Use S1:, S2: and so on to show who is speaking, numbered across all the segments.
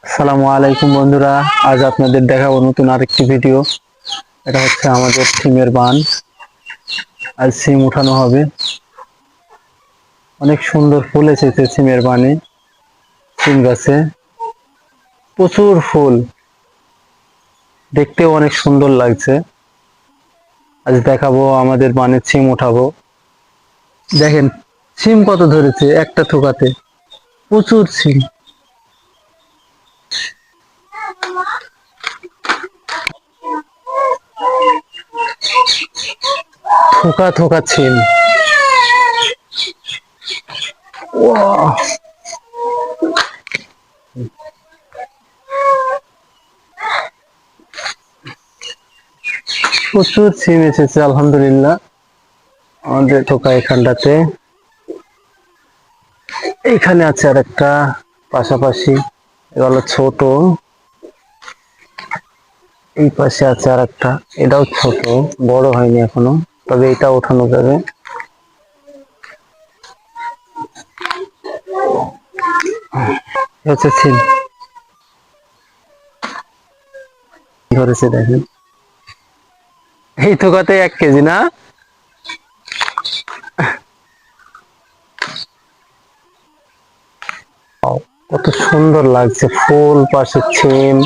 S1: আসসালামু আলাইকুম বন্ধুরা, আজ আপনাদের দেখাবো নতুন আরেকটি ভিডিও। এটা হচ্ছে আমাদের সিমের বান। আজ সিম উঠানো হবে। অনেক সুন্দর ফুল এসেছে সিমের বানে। সিম গাছে প্রচুর ফুল, দেখতেও অনেক সুন্দর লাগছে। আজ দেখাবো আমাদের বানে সিম উঠাবো। দেখেন সিম কত ধরেছে একটা থোকাতে, প্রচুর সিম। থোকা থোকা সিম। ওয়াও, প্রচুর সিম এসেছে আলহামদুলিল্লাহ আমাদের থোকা এখানটাতে। এইখানে আছে আর একটা পাশাপাশি, এগুলো ছোট। এই পাশে আছে আর একটা, এটাও ছোট, বড় হয়নি এখনো, তবে এটা ওঠানো যাবে। হচ্ছে সিম ধরেছে দেখেন, এই থোকাতে 1 কেজি না। কত সুন্দর লাগছে ফুল, পাশে সিম।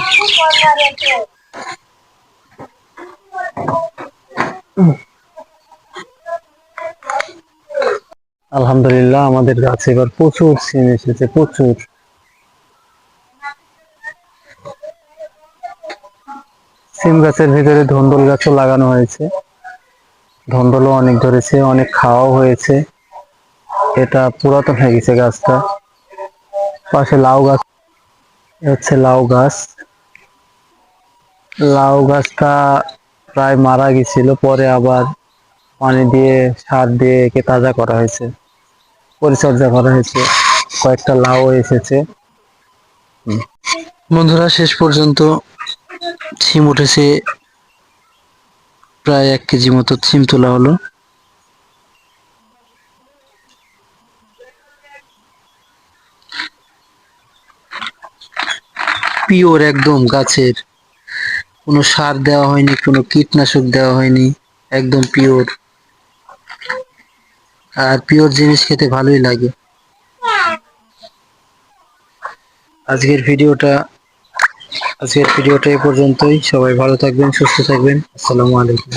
S1: আলহামদুলিল্লাহ আমাদের গাছে এবার প্রচুর সিম এসেছে, প্রচুর। সিম গাছের ভিতরে ধন্দল গাছও লাগানো হয়েছে, ধন্দলও অনেক ধরেছে, অনেক খাওয়াও হয়েছে। এটা পুরাতন হয়ে গেছে গাছটা। পাশে লাউ গাছ, হচ্ছে লাউ গাছ। লাউ গাছটা প্রায় মারা গেছিল, পরে আবার পানি দিয়ে সার দিয়ে একে তাজা করা হয়েছে, পরিচর্যা করা হয়েছে, কয়েকটা লাউ এসেছে। বন্ধুরা শেষ পর্যন্ত সিম উঠেছে, প্রায় 1 কেজি মতো সিম তোলা হলো। পিওর একদম গাছের, কোনো সার দেওয়া হয়নি, কোনো কীটনাশক দেওয়া হয়নি, একদম পিওর। আর পিওর জিনিস খেতে ভালোই লাগে। আজকের ভিডিওটা আজকের ভিডিওটা এই পর্যন্তই। সবাই ভালো থাকবেন, সুস্থ থাকবেন। আসসালামু আলাইকুম।